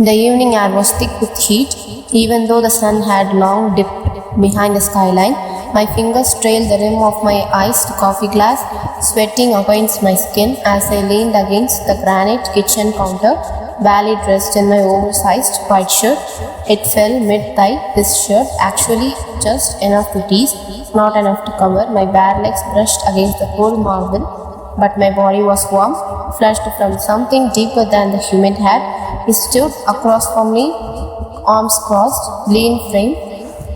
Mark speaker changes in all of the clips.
Speaker 1: The evening air was thick with heat, even though the sun had long dipped behind the skyline. My fingers trailed the rim of my iced coffee glass, sweating against my skin as I leaned against the granite kitchen counter, barely dressed in my oversized white shirt. It fell mid-thigh, this shirt, actually just enough to tease, not enough to cover. My bare legs brushed against the cold marble, but my body was warm, flushed from something deeper than the humid hair. He stood across from me, arms crossed, lean frame,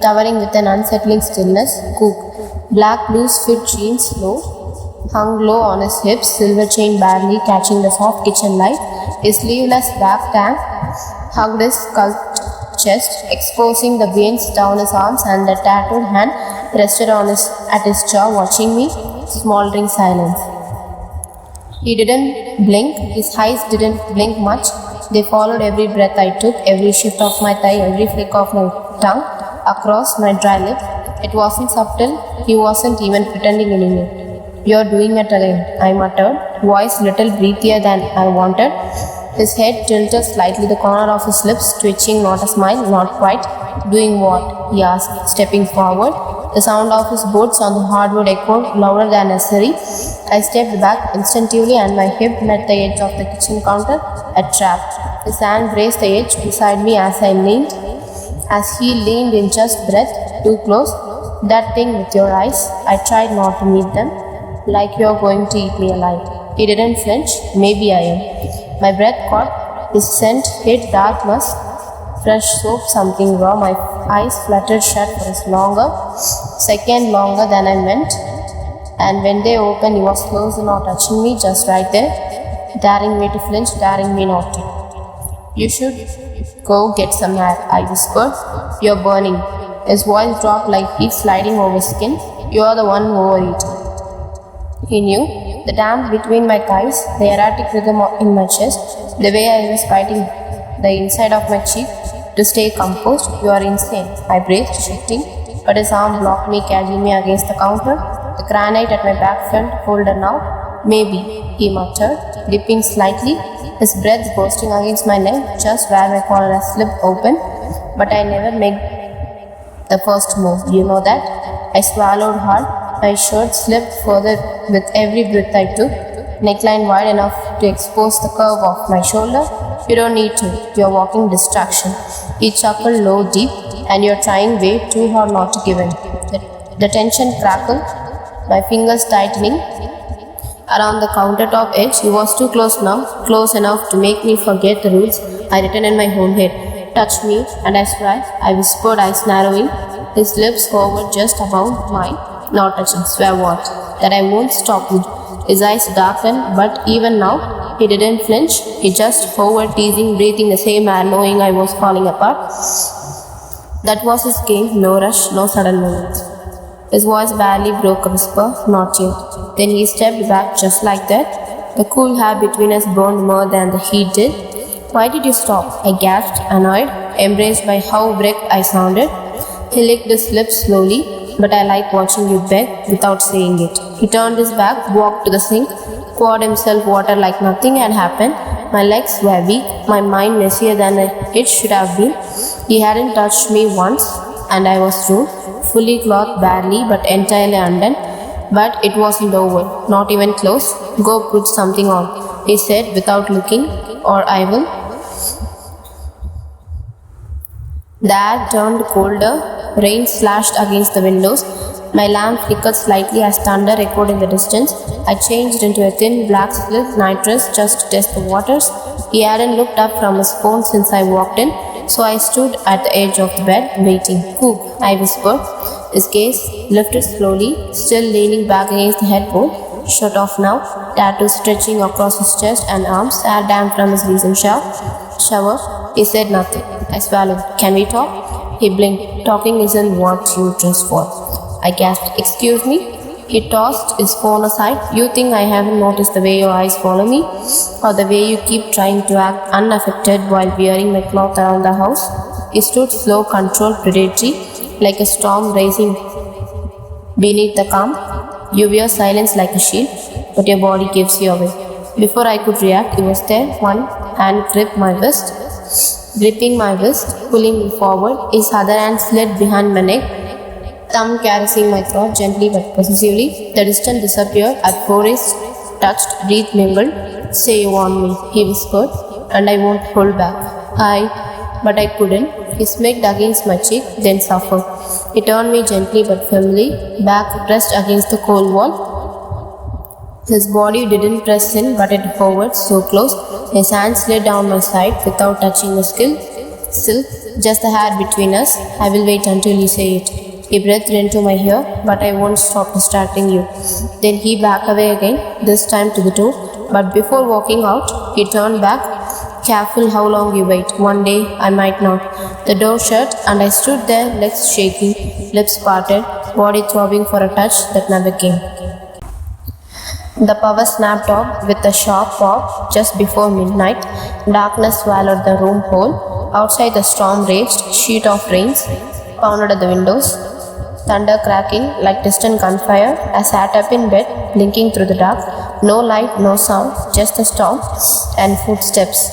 Speaker 1: towering with an unsettling stillness. Cook. Black loose fit jeans hung low on his hips, silver chain barely catching the soft kitchen light. His sleeveless black tank hugged his sculpted chest, exposing the veins down his arms, and the tattooed hand rested at his jaw, watching me, smoldering silence. He didn't blink, his eyes didn't blink much. They followed every breath I took, every shift of my thigh, every flick of my tongue across my dry lip. It wasn't subtle, he wasn't even pretending anymore. "You're doing it again," I muttered, voice little breathier than I wanted. His head tilted slightly, the corner of his lips twitching, not a smile, not quite. "Doing what?" he asked, stepping forward. The sound of his boots on the hardwood echoed louder than necessary. I stepped back instinctively and my hip met the edge of the kitchen counter, a trap. His hand braced the edge beside me as he leaned in just breath, too close. "That thing with your eyes." I tried not to meet them. "Like you're going to eat me alive." He didn't flinch. "Maybe I am." My breath caught. His scent hit dark musk, fresh soap, something raw. My eyes fluttered shut for a second longer than I meant. And when they opened, he was close enough, touching me just right there, daring me to flinch, daring me not to. "You should go get some air," I whispered. "You're burning." His voice dropped like heat sliding over skin. "You're the one who overeaten." He knew. The damp between my thighs, the erratic rhythm in my chest, the way I was biting the inside of my cheek to stay composed. "You are insane," I breathed, shifting, but his arm blocked me, catching me against the counter. The granite at my back felt colder now. "Maybe," he muttered, dipping slightly, his breath bursting against my neck, just where my collar had slipped open. "But I never make the first move, you know that." I swallowed hard. My shirt slipped further with every breath I took, neckline wide enough to expose the curve of my shoulder. "You don't need to. You're walking distraction." He chuckled low, deep. "And you're trying way too hard not to give in." The tension crackled, my fingers tightening around the countertop edge. He was too close now, close enough to make me forget the rules I written in my own head. "Touch me, and I swear," I whispered, eyes narrowing. His lips hovered just above mine. "Not touching." "Swear what?" "That I won't stop you." His eyes darkened, but even now, he didn't flinch. He just hovered, teasing, breathing the same air, knowing I was falling apart. That was his game, no rush, no sudden movements. His voice barely broke a whisper. "Not yet." Then he stepped back just like that. The cool hair between us burned more than the heat did. "Why did you stop?" I gasped, annoyed, embraced by how wrecked I sounded. He licked his lips slowly. "But I like watching you beg without saying it." He turned his back, walked to the sink, poured himself water like nothing had happened. My legs were weak, my mind messier than it should have been. He hadn't touched me once, and I was through, fully clothed, barely but entirely undone. But it wasn't over, not even close. "Go put something on," he said without looking, "or I will." The air turned colder. Rain slashed against the windows. My lamp flickered slightly as thunder echoed in the distance. I changed into a thin black silk nightdress just to test the waters. He hadn't looked up from his phone since I walked in, so I stood at the edge of the bed, waiting. "Cook," I whispered. His gaze lifted slowly, still leaning back against the headboard. Shut off now. Tattoos stretching across his chest and arms, hair damp from his recent shower. He said nothing. I swallowed. "Can we talk?" He blinked. "Talking isn't what you dressed for." I gasped. "Excuse me?" He tossed his phone aside. "You think I haven't noticed the way your eyes follow me? Or the way you keep trying to act unaffected while wearing my cloth around the house?" He stood slow, controlled, predatory, like a storm rising beneath the calm. "You wear silence like a shield, but your body gives you away." Before I could react, he was there. One hand gripped my wrist. gripping my wrist, pulling me forward. His other hand slid behind my neck, thumb caressing my throat gently but possessively. The distance disappeared. Our foreheads touched, breath mingled. "Say you want me," he whispered, and I won't hold back. But I couldn't. He smacked against my cheek, then suffered. He turned me gently but firmly back, pressed against the cold wall. His body didn't press in, but it hovered so close. His hand slid down my side without touching the silk, just the hair between us. "I will wait until you say it." He breathed into my ear, "But I won't stop distracting you." Then he backed away again, this time to the door. But before walking out, he turned back. "Careful how long you wait. One day I might not." The door shut, and I stood there, legs shaking, lips parted, body throbbing for a touch that never came. The power snapped off with a sharp pop just before midnight. Darkness swallowed the room whole. Outside the storm raged. Sheet of rains pounded at the windows. Thunder cracking like distant gunfire. I sat up in bed, blinking through the dark. No light, no sound, just the storm and footsteps.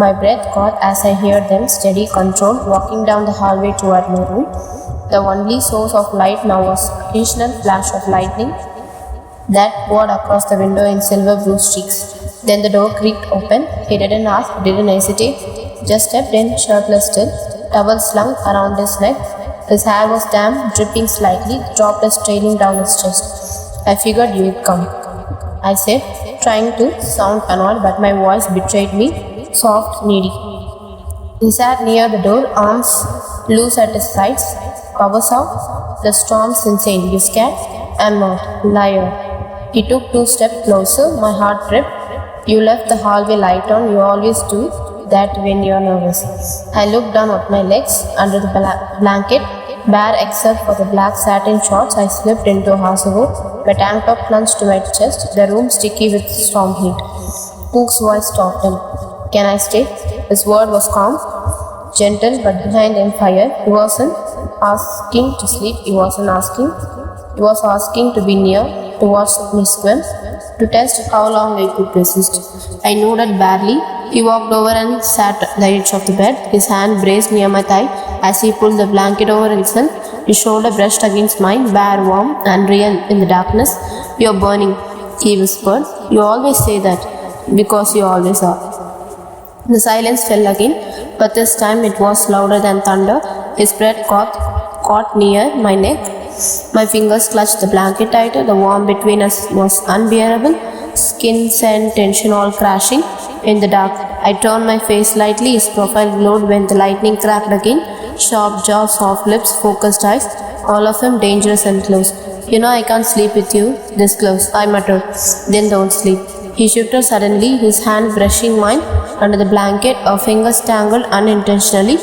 Speaker 1: My breath caught as I heard them, steady, controlled, walking down the hallway toward my room. The only source of light now was occasional flash of lightning that poured across the window in silver blue streaks. Then the door creaked open. He didn't ask, didn't hesitate, just stepped in, shirtless still, towel slung around his neck. His hair was damp, dripping slightly, droplets trailing down his chest. "I figured you'd come," I said, trying to sound annoyed, but my voice betrayed me, soft, needy. He sat near the door, arms loose at his sides. "Power's off? The storm's insane. You scared?" "I'm not." "Liar." He took 2 steps closer. My heart tripped. "You left the hallway light on. You always do that when you're nervous." I looked down at my legs under the blanket, bare except for the black satin shorts I slipped into hours ago. My tank top plunged to my chest, the room sticky with storm heat. Cook's voice stopped him. "Can I stay?" His word was calm, gentle, but behind him fire. He wasn't asking to sleep. He was asking to be near, to watch me swim, to test how long I could resist. I nodded barely. He walked over and sat at the edge of the bed. His hand braced near my thigh as he pulled the blanket over himself. His shoulder brushed against mine, bare, warm, and real in the darkness. "You're burning," he whispered. "You always say that, because you always are." The silence fell again, but this time it was louder than thunder. His breath caught near my neck. My fingers clutched the blanket tighter. The warmth between us was unbearable. Skin, scent, tension all crashing in the dark. I turned my face slightly. His profile glowed when the lightning cracked again. Sharp jaw, soft lips, focused eyes, all of them dangerous and close. "You know I can't sleep with you this close," I muttered. "Then don't sleep." He shifted suddenly, his hand brushing mine under the blanket, our fingers tangled unintentionally,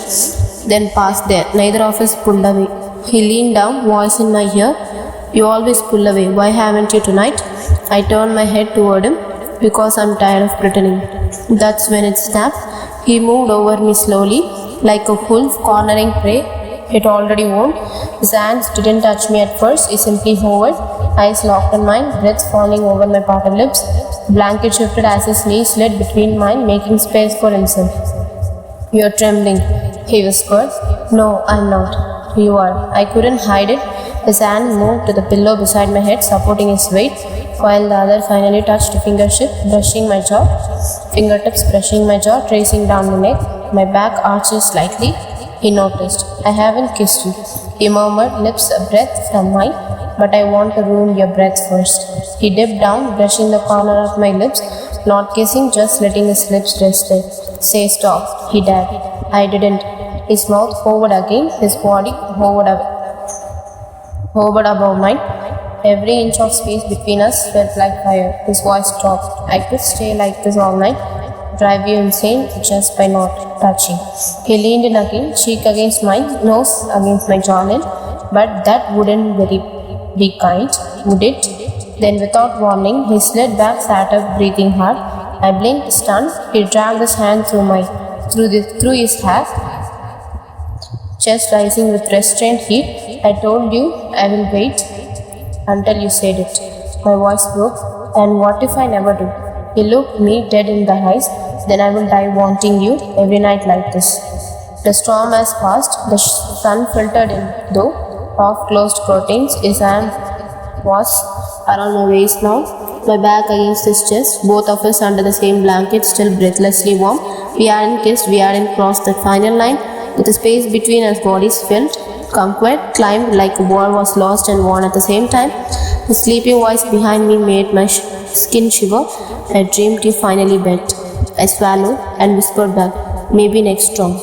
Speaker 1: then passed there. Neither of us pulled away. He leaned down, voice in my ear. "You always pull away. Why haven't you tonight?" I turned my head toward him. "Because I'm tired of pretending." That's when it snapped. He moved over me slowly, like a wolf cornering prey it already won. His hands didn't touch me at first. He simply hovered, eyes locked on mine, breath falling over my parted lips. The blanket shifted as his knees slid between mine, making space for himself. "You're trembling," he whispered. "No, I'm not. You are." I couldn't hide it. His hand moved to the pillow beside my head, supporting his weight, while the other finally touched a fingertip, fingertips brushing my jaw, tracing down the neck. My back arched slightly. He noticed. "I haven't kissed you," he murmured, lips a breath from mine. "But I want to ruin your breath first." He dipped down, brushing the corner of my lips, not kissing, just letting his lips rest there. "Say stop," he dared. I didn't. His mouth hovered again, his body hovered above mine. Every inch of space between us felt like fire. His voice dropped. "I could stay like this all night, drive you insane just by not touching." He leaned in again, cheek against mine, nose against my jawline. "But that wouldn't be kind, would it?" Then without warning, he slid back, sat up, breathing hard. I blinked, stunned. He dragged his hand through his hair, chest rising with restrained heat. "I told you I will wait until you said it." My voice broke. "And what if I never do?" He looked me dead in the eyes, then I will die wanting you every night like this. The storm has passed, the sun filtered in though half-closed curtains. His hand was around my waist now, my back against his chest, both of us under the same blanket, still breathlessly warm. We hadn't kissed, we hadn't crossed that final line. With the space between our bodies filled, conquered, climbed like a ball was lost and won at the same time. The sleepy voice behind me made my skin shiver. I dreamed you finally bent. I swallowed and whispered back, maybe next storm.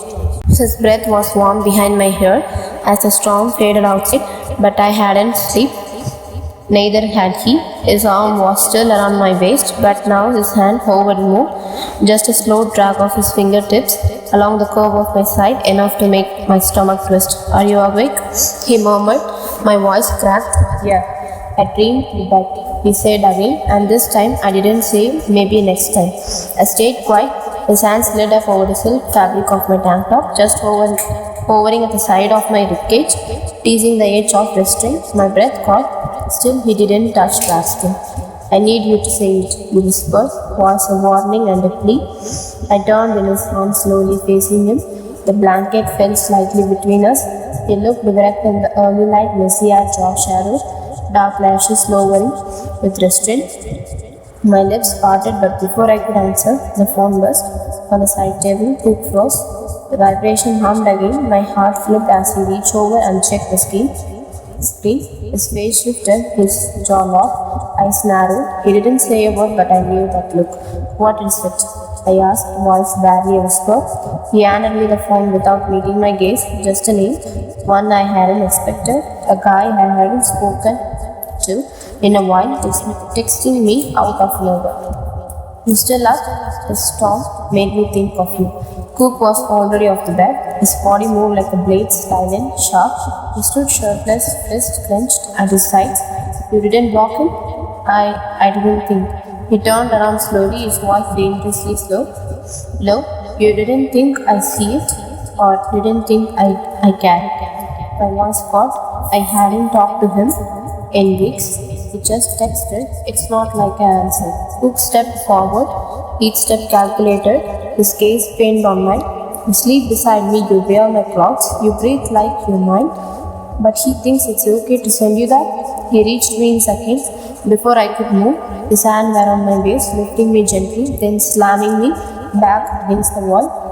Speaker 1: His breath was warm behind my ear as the storm faded outside, but I hadn't slept. Neither had he. His arm was still around my waist, but now his hand hovered more, just a slow drag of his fingertips along the curve of my side, enough to make my stomach twist. Are you awake? He murmured. My voice cracked. Yeah, I dreamed you begged, he said again, and this time I didn't say maybe next time. I stayed quiet. His hand slid up over the silk fabric of my tank top, just hovering at the side of my ribcage, teasing the edge of restraint. My breath caught. Still, he didn't touch the skin. I need you to say it, he whispered, voice of warning and a plea. I turned in his arms, slowly facing him. The blanket fell slightly between us. He looked erect in the early light, 𝗪𝗂𝗀𝗃 jaw shadows, dark lashes lowering with restraint. My lips parted, but before I could answer, the phone buzzed. On the side table, Cook froze. The vibration hummed again. My heart flipped as he reached over and checked the screen. His face shifted, his jaw locked, eyes narrowed. He didn't say a word, but I knew that look. What is it? I asked, voice barely a whisper. He handed me the phone without meeting my gaze, just a name, one I hadn't expected, a guy I hadn't spoken to in a while, texting me out of nowhere. You still up? His storm made me think of you. Cook was already off the bed. His body moved like a blade, silent, sharp. He stood shirtless, fist clenched at his sides. You didn't block him? I didn't think. He turned around slowly, his voice dangerously low. You didn't think I see it? Or didn't think I can? My voice caught. I hadn't talked to him in weeks. He just texted. It's not like I answered. Cook stepped forward, each step calculated, his gaze pinned on mine. You sleep beside me, you wear my clothes, you breathe like you're mine. But he thinks it's okay to send you that? He reached me in seconds. Before I could move, his hand were on my waist, lifting me gently, then slamming me back against the wall.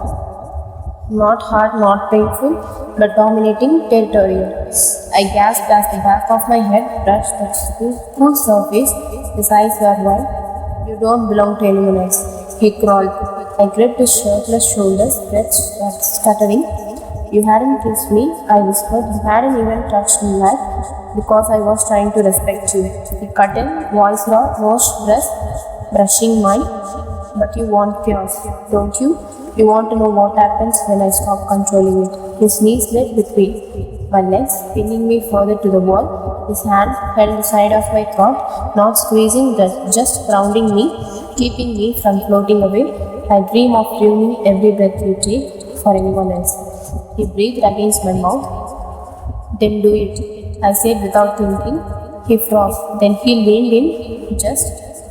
Speaker 1: Not hard, not painful, but dominating, territorial. I gasped as the back of my head brushed the cool surface. His eyes were wide. You don't belong to anyone else. He crawled. I gripped his shirtless shoulders, breath stuttering. You hadn't kissed me, I whispered. You hadn't even touched me right, because I was trying to respect you. He cut in, voice raw, nose brushing mine. But you want chaos, don't you? You want to know what happens when I stop controlling it. His knees slid between my legs, pinning me further to the wall. His hand held the side of my throat, not squeezing, just grounding me, keeping me from floating away. I dream of ruining every breath you take for anyone else. He breathed against my mouth. Then do it, I said without thinking. He froze. Then he leaned in, just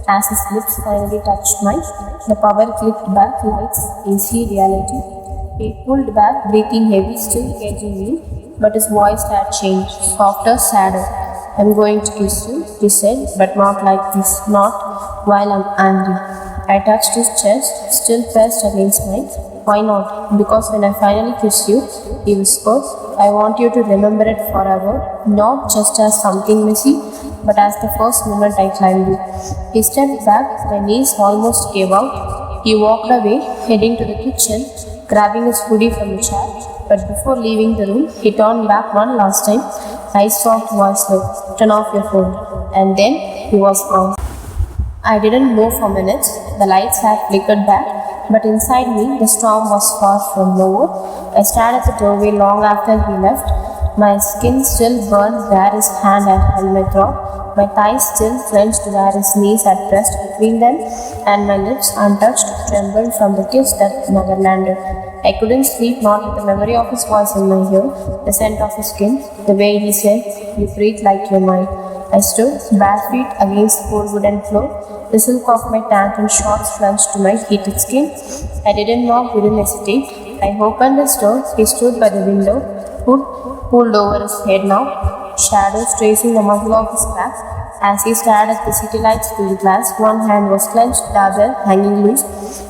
Speaker 1: as his lips finally touched mine. The power clicked back, lights, AC reality. He pulled back, breathing heavy, still edging me, but his voice had changed, softer, sadder. I'm going to kiss you, he said, but not like this, not while I'm angry. I touched his chest, still pressed against mine. Why not? Because when I finally kiss you, he whispered, I want you to remember it forever, not just as something messy, but as the first moment I climbed you. He stepped back, my knees almost gave out. He walked away, heading to the kitchen, grabbing his hoodie from the chair. But before leaving the room, he turned back one last time, eyes soft, voice low, turn off your phone. And then he was gone. I didn't move for minutes. The lights had flickered back, but inside me, the storm was far from over. I stared at the doorway long after he left. My skin still burned where his hand had held my throat. My thighs still clenched where his knees had pressed between them, and my lips, untouched, trembled from the kiss that never landed. I couldn't sleep, not with the memory of his voice in my ear, the scent of his skin, the way he said, you breathe like you're mine. I stood, bare feet against the cold wooden floor. The silk of my tank and shorts plunged to my heated skin. I didn't knock, didn't hesitate. I opened his door. He stood by the window, hood pulled over his head now, shadows tracing the muzzle of his crack. As he stared at the city lights through the glass, one hand was clenched, the other hanging loose.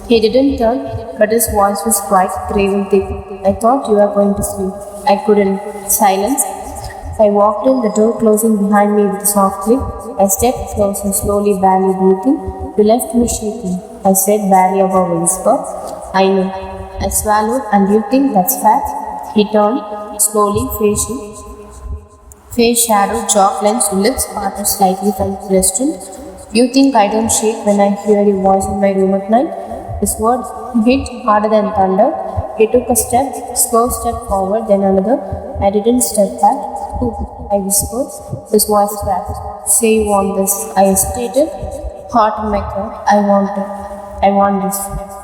Speaker 1: He didn't turn, but his voice was quite grave and thick. I thought you were going to sleep. I couldn't. Silence. I walked in, the door closing behind me with a soft click. I stepped closer, slowly, barely breathing. You left me shaking. I said, barely above a whisper. I know. I swallowed. And you think that's fact? He turned, slowly, face shadow, jaw clenched, lips parted slightly from the restaurant. You think I don't shake when I hear your voice in my room at night? His words hit harder than thunder. He took a slow step forward, then another. I didn't step back. I whispered. His voice cracked. Say you want this. I hesitated. Heart in my throat. I want this.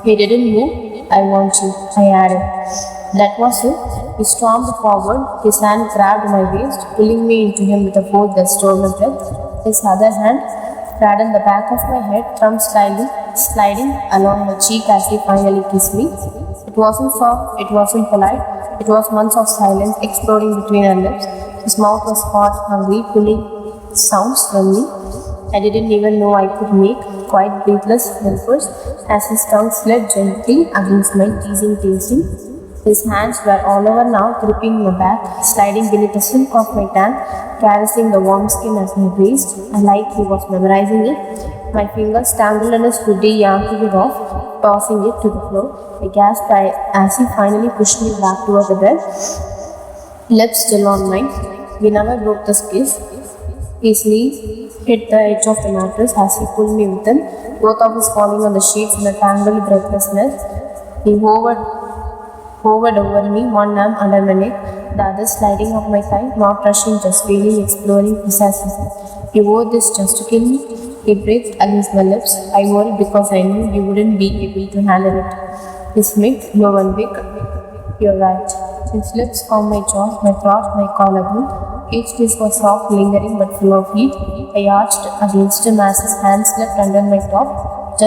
Speaker 1: He didn't move. I want you. I added. That was it. He stormed forward. His hand grabbed my waist, pulling me into him with a force that stole my breath. His other hand cradled the back of my head, thumb sliding along my cheek as he finally kissed me. It wasn't soft, it wasn't polite. It was months of silence exploding between our lips. His mouth was hot, hungry, pulling sounds from me. I didn't even know I could make, quite breathless whispers as his tongue slid gently against my teasing tasting. His hands were all over now, gripping my back, sliding beneath the silk of my tan, caressing the warm skin as I raised, like he was memorizing it. My fingers tangled in his hoodie, yanking it off, tossing it to the floor. I gasped as he finally pushed me back toward the bed, lips still on mine. We never broke this kiss. His knees hit the edge of the mattress as he pulled me with him, both of us falling on the sheets in a tangled breathlessness. He hovered over me, one arm under my neck, the other sliding up my thigh, not rushing, just feeling, exploring precisely. He wore this just to kill me. He breathed against my lips. I wore it because I knew you wouldn't be able to handle it. He smirked, low and big. You're right. His lips found my jaw, my throat, my collarbone. Each kiss was soft, lingering, but full of heat. I arched against him as his hand slipped under my top,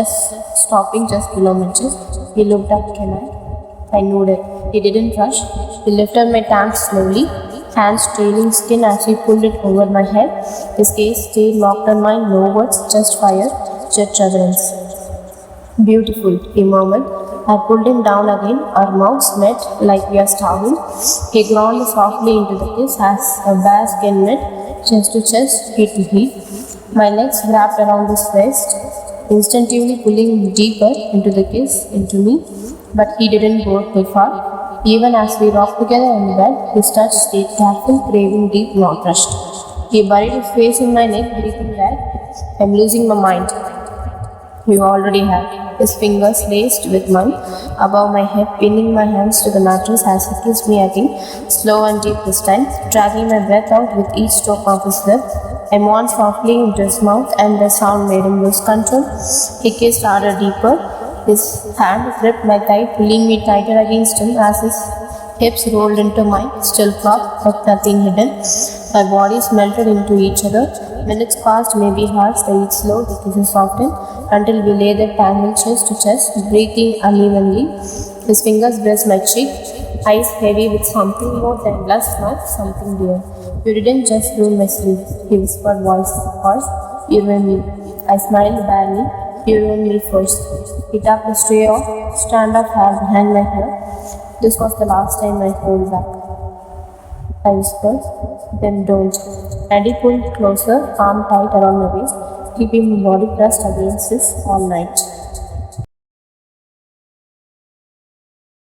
Speaker 1: stopping just below my chest. He looked up. Can I? I nodded. He didn't rush. He lifted my tank slowly, hands trailing skin as he pulled it over my head. His gaze stayed locked on mine, no words, just fire, just reverence. Beautiful, he murmured. I pulled him down again. Our mouths met like we are starving. He groaned softly into the kiss as a bare skin met, chest to chest, heat to heat. My legs wrapped around his waist, instinctively pulling deeper into the kiss, into me. But he didn't go too far. Even as we rocked together on the bed, his touch stayed careful, craving deep, not rushed. He buried his face in my neck, breathing back. I'm losing my mind. You already have. His fingers laced with mine above my head, pinning my hands to the mattress as he kissed me again, slow and deep this time, dragging my breath out with each stroke of his lip. I moaned softly into his mouth, and the sound made him lose control. He kissed harder, deeper. His hand gripped my thigh, pulling me tighter against him as his hips rolled into mine, still cloth, but nothing hidden. Our bodies melted into each other. Minutes passed, maybe hours, the heat slowed, the kisses softened, until we lay there tangled chest to chest, breathing unevenly. His fingers pressed my cheek, eyes heavy with something more than lust, not something dear. You didn't just ruin my sleep, he whispered, voice hoarse. You ruined me. I smiled barely. You ruined me first. He tucked a stray of stand-up hair behind my hair. This was the last time I hold back. I whispered, then don't. And he pulled closer, arm tight around my waist, keeping my body pressed against his all night.